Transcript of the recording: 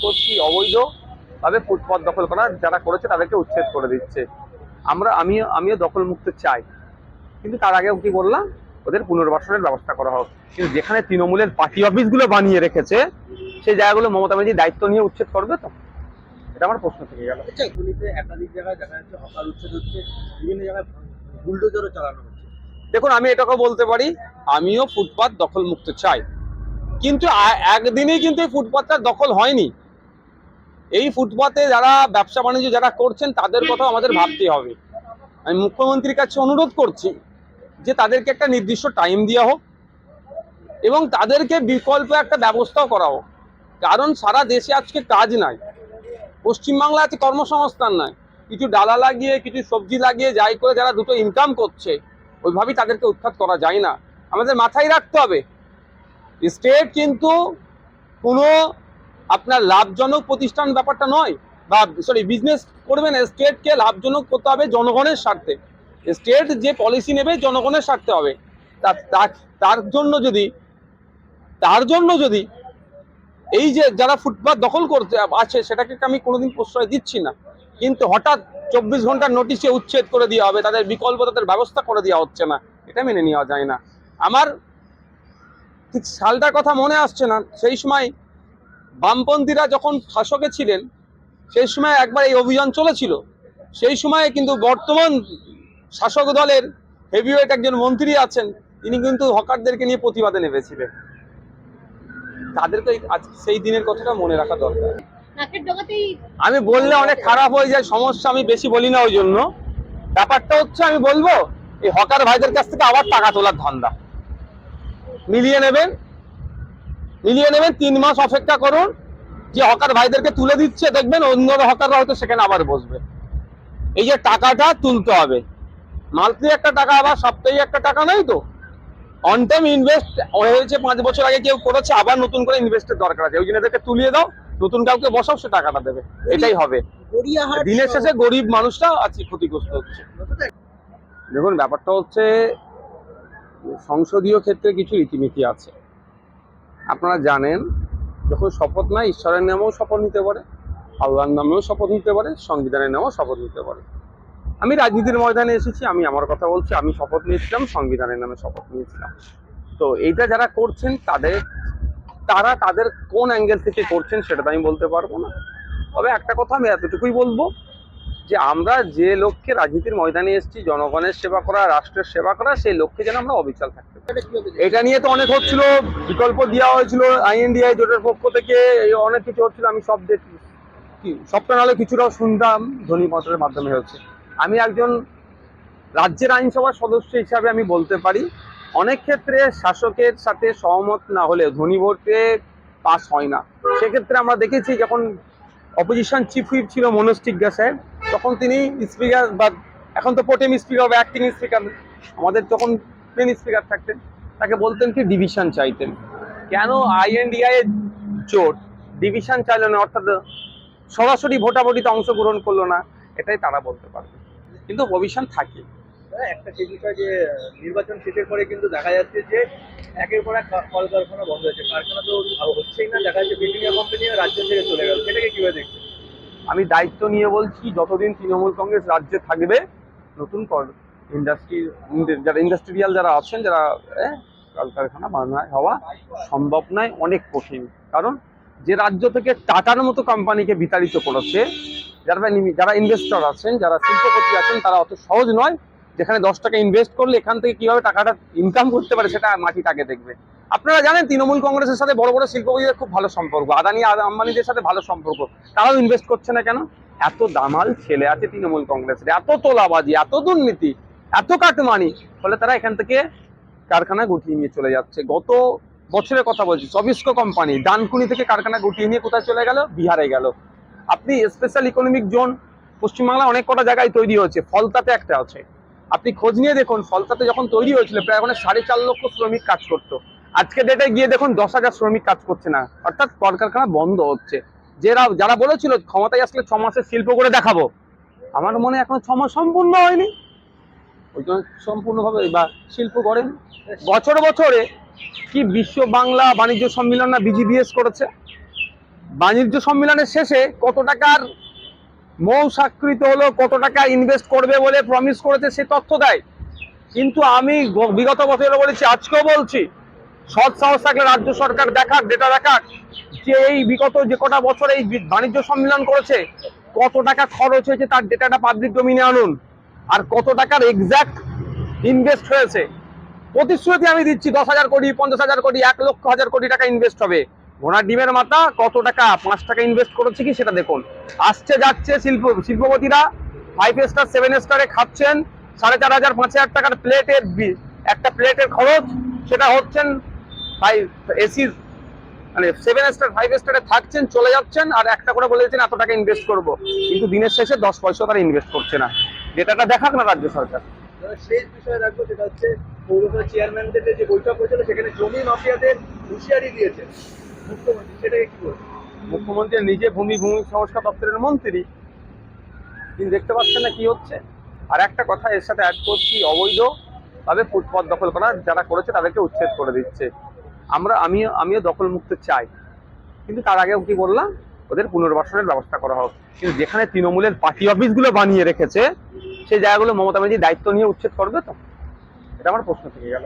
করছি অবৈধভাবে ফুটপাত দখল করা যারা করেছে তাদেরকে উচ্ছেদ করে দিচ্ছে। আমিও দখল মুক্ত চাই, কিন্তু তার আগে কি বললাম, ওদের পুনর্বাসনের ব্যবস্থা করা হোক। কিন্তু যেখানে তৃণমূলের পার্টি অফিসগুলো বানিয়ে রেখেছে সেই জায়গাগুলো মমতা ব্যানার্জি দায়িত্ব নিয়ে উচ্ছেদ করবে তো, এটা আমার প্রশ্ন থেকে গেল। আচ্ছা, গুলিতে একাধিক জায়গায় দেখা যাচ্ছে হকার উচ্ছেদ হচ্ছে, বিভিন্ন জায়গায় বুলডোজারও চালানো হচ্ছে। দেখুন, আমি এটাকে বলতে পারি, আমিও ফুটপাত দখল মুক্ত চাই, কিন্তু একদিনেই কিন্তু এই ফুটপাতটা দখল হয়নি। এই ফুটপাতে যারা ব্যবসা বাণিজ্য যারা করছেন তাদের কথা আমাদের ভাবতে হবে। আমি মুখ্যমন্ত্রীর কাছে অনুরোধ করছি যে তাদেরকে একটা নির্দিষ্ট টাইম দেওয়া হোক এবং তাদেরকে বিকল্প একটা ব্যবস্থাও করা হোক। কারণ সারা দেশে আজকে কাজ নাই, পশ্চিমবাংলা আছে কর্মসংস্থান নাই, কিছু ডালা লাগিয়ে কিছু সবজি লাগিয়ে যাই করে যারা দুটো ইনকাম করছে ওইভাবেই তাদেরকে উৎখাত করা যায় না। আমাদের মাথায় রাখতে হবে, স্টেট কিন্তু কোনো আপনার লাভজনক প্রতিষ্ঠান ব্যাপারটা নয়, বা বিজনেস করবেন, স্টেটকে লাভজনক করতে হবে জনগণের স্বার্থে। স্টেট যে পলিসি নেবে জনগণের স্বার্থে হবে। তার জন্য যদি এই যে যারা ফুটপাত দখল করতে আছে সেটাকে আমি কোনোদিন প্রশ্রয় দিচ্ছি না, কিন্তু হঠাৎ 24 ঘন্টার নোটিশে উচ্ছেদ করে দেওয়া হবে, তাদের বিকল্প তাদের ব্যবস্থা করে দেওয়া হচ্ছে না, এটা মেনে নেওয়া যায় না। আমার ঠিক সালটার কথা মনে আসছে না, সেই সময় বামপন্থীরা যখন শাসকে ছিলেন সেই সময় একবার এই অভিযান চলেছিল। সেই সময় কিন্তু বর্তমান শাসক দলের হেভিওয়েট একজন মন্ত্রী আছেন, তিনি কিন্তু হকারদেরকে নিয়ে প্রতিবাদে নেমেছিলেন। তাদেরকে সেই দিনের কথাটা মনে রাখা দরকার। আমি বললে অনেক খারাপ হয়ে যায়, সমস্যা, আমি বেশি বলি না। ওই জন্য ব্যাপারটা হচ্ছে, আমি বলবো এই হকার ভাইদের কাছ থেকে আবার টাকা তোলার ধান্দা মিলিয়ে নেবেন 3 মাস অপেক্ষা করুন, যে হকার ভাইদেরকে তুলে দিচ্ছে দেখবেন অন্য হকাররা হয়তো সেখানে আবার বসবে। এই যে টাকাটা তুলতে হবে, মান্থলি একটা টাকা, আবার সাপ্তাহিক একটা টাকা, নাই তো অন টাইম ইনভেস্ট হয়েছে 5 বছর আগে কেউ করেছে, আবার নতুন করে ইনভেস্টের দরকার আছে। ওই জন্য এদেরকে তুলিয়ে দাও, নতুন কাউকে বসাও, সে টাকাটা দেবে, এটাই হবে। দিনের শেষে গরিব মানুষটা আজকে ক্ষতিগ্রস্ত হচ্ছে। দেখুন, ব্যাপারটা হচ্ছে সংসদীয় ক্ষেত্রে কিছু রীতিনীতি আছে। আপনারা জানেন, যখন শপথ নেয় ঈশ্বরের নামেও শপথ নিতে পারে, আল্লাহর নামেও শপথ নিতে পারে, সংবিধানের নামেও শপথ নিতে পারে। আমি রাজনীতির ময়দানে এসেছি, আমি আমার কথা বলছি, আমি শপথ নিয়েছিলাম, সংবিধানের নামে শপথ নিয়েছিলাম। তো এইটা যারা করছেন তাদের কোন অ্যাঙ্গেল থেকে করছেন সেটা তো আমি বলতে পারবো না। তবে একটা কথা আমি এতটুকুই বলবো, যে আমরা যে লক্ষ্যে রাজনীতির ময়দানে এসেছি, জনগণের সেবা করা, রাষ্ট্রের সেবা করা, সেই লক্ষ্যে যেন আমরা অবিচল থাকতে পারি। এটা নিয়ে তো অনেক হচ্ছিল, বিকল্প দেওয়া হয়েছিল INDI জোটের পক্ষ থেকে, অনেক কিছু হচ্ছিল, আমি সব দেখি, সবটা নাহলে কিছুটাও শুনতাম ধ্বনিপত্রের মাধ্যমে হচ্ছে। আমি একজন রাজ্যের আইনসভার সদস্য হিসাবে আমি বলতে পারি, অনেক ক্ষেত্রে শাসকের সাথে সহমত না হলে ধ্বনি ভোটে পাস হয় না। সেক্ষেত্রে আমরা দেখেছি, যখন অপোজিশন চিফ হুইপ ছিল মনোজ টিগ্গা সাহেব, তখন তিনি স্পিকার, বা এখন তো প্রোটেম স্পিকার বা অ্যাক্টিং স্পিকার, আমাদের তখন প্লেন স্পিকার থাকতেন, তাকে বলতেন কি ডিভিশন চাইতেন। কেন INDI জোট ডিভিশন চাইল না, অর্থাৎ সরাসরি ভোটাভুটিতে অংশগ্রহণ করলো না, এটাই তারা বলতে পারবে, কিন্তু প্রভিশন থাকে। একটা সেই বিষয় যে নির্বাচন শেষের পরে কিন্তু দেখা যাচ্ছে যে একের পর এক কলকারখানা বন্ধ হয়েছে, কারখানা তো হচ্ছেই না, দেখা যাচ্ছে ব্রিটানিয়া কোম্পানিও রাজ্য থেকে চলে গেল, সেটাকে কিভাবে দেখছেন? আমি দায়িত্ব নিয়ে বলছি, যতদিন তৃণমূল কংগ্রেস রাজ্যে থাকবে, নতুন যারা ইন্ডাস্ট্রিয়াল যারা আছেন, যারা কলকারখানা বানায় হওয়া সম্ভব নয়, অনেক কঠিন। কারণ যে রাজ্য থেকে টাটার মতো কোম্পানিকে বিতাড়িত করেছে, যারা ইনভেস্টর আছেন, যারা শিল্পপতি আছেন, তারা অত সহজ নয় যেখানে 10 টাকা ইনভেস্ট করলে এখান থেকে কিভাবে টাকাটা ইনকাম করতে পারে সেটা মাটিটাকে দেখবে। আপনারা জানেন, তৃণমূল কংগ্রেসের সাথে বড় বড় শিল্পপতিদের খুব ভালো সম্পর্ক, আদানি আম্বানিদের সাথে ভালো সম্পর্ক, তারাও ইনভেস্ট করছে না কেন? এত দামাল ছেলে আছে তৃণমূল কংগ্রেসের, এত তোলাবাজি, এত দুর্নীতি, এত কাটমানি, ফলে তারা এখান থেকে কারখানা গুটিয়ে নিয়ে চলে যাচ্ছে। গত বছরের কথা বলছি, সবিস্কো কোম্পানি ডানকুনি থেকে কারখানা গুটিয়ে নিয়ে কোথায় চলে গেল? বিহারে গেল। আপনি স্পেশাল ইকোনমিক জোন পশ্চিমবাংলা অনেক কটা জায়গায় তৈরি হয়েছে, ফলতাতে একটা আছে, আপনি খোঁজ নিয়ে দেখুন, ফলতাতে যখন তৈরি হয়েছিল প্রায় ওখানে 4.5 লক্ষ শ্রমিক কাজ করতো, আজকে ডেটে গিয়ে দেখুন 10,000 শ্রমিক কাজ করছে না, অর্থাৎ কলকারখানা বন্ধ হচ্ছে। যারা বলেছিল ক্ষমতায় আসলে 6 মাসে শিল্প করে দেখাবো, আমার মনে এখনো 6 মাস সম্পূর্ণ হয়নি, ওই জন্য সম্পূর্ণভাবে বা শিল্প করেন। বছরে কি বিশ্ব বাংলা বাণিজ্য সম্মেলন না BGBS করেছে, বাণিজ্য সম্মেলনের শেষে কত টাকার মৌ স্বাক্ষরিত হলো, কত টাকা ইনভেস্ট করবে বলে প্রমিস করেছে সে তথ্য দেয়। কিন্তু আমি বিগত বছরে বলেছি, আজকেও বলছি, সৎ সাহস থাকলে রাজ্য সরকার দেখাক, ডেটা দেখাক যে এই বিগত যে কটা বছর এই বাণিজ্য সম্মেলন করেছে কত টাকা খরচ হয়েছে তার ডেটাটা পাবলিক ডোমিনে আনুন, আর কত টাকার এক্সাক্ট ইনভেস্ট হয়েছে। প্রতিশ্রুতি আমি দিচ্ছি 10,000 কোটি, 50,000 কোটি, 1,00,000 কোটি টাকা ইনভেস্ট হবে। ঘোড়ার ডিমের মাথা কত টাকা, 5 টাকা ইনভেস্ট করেছে কি সেটা দেখুন। আসছে যাচ্ছে শিল্পপতিরা 5 স্টার 7 স্টারে খাচ্ছেন, 4,500 5,000 টাকার প্লেটের একটা প্লেটের খরচ, সেটা হচ্ছেন এসি মানে 7 স্টার 5 স্টারে থাকছেন, চলে যাচ্ছেন, আর একটা করে বলেছেন এত টাকা ইনভেস্ট করব, কিন্তু দিনের শেষে 10 পয়সা তারা ইনভেস্ট করছে না। ডেটাটা দেখাক না রাজ্য সরকার। শেষ বিষয় রাখবো, সেটা হচ্ছে পৌরসভা চেয়ারম্যানদের যে বৈঠক হয়েছিল সেখানে জমি মাফিয়াদের হুঁশিয়ারি দিয়েছে মুখ্যমন্ত্রী, সেটাকে কি বলবো? মুখ্যমন্ত্রী নিজে ভূমি সংস্কার দপ্তরের মন্ত্রী, কিন্তু দেখতে পাচ্ছেন না কি হচ্ছে। আর একটা কথা এর সাথে অ্যাড করছি, অবৈধভাবে ফুটপাত দখল করা যারা করেছে তাদেরকে উচ্ছেদ করে দিচ্ছে। আমিও দখল মুক্ত চাই, কিন্তু তার আগেও কি বললাম, ওদের পুনর্বাসনের ব্যবস্থা করা হোক। কিন্তু যেখানে তৃণমূলের পার্টি অফিসগুলো বানিয়ে রেখেছে সেই জায়গাগুলো মমতা ব্যানার্জি দায়িত্ব নিয়ে উচ্ছেদ করবে তো? এটা আমার প্রশ্ন থেকে গেল।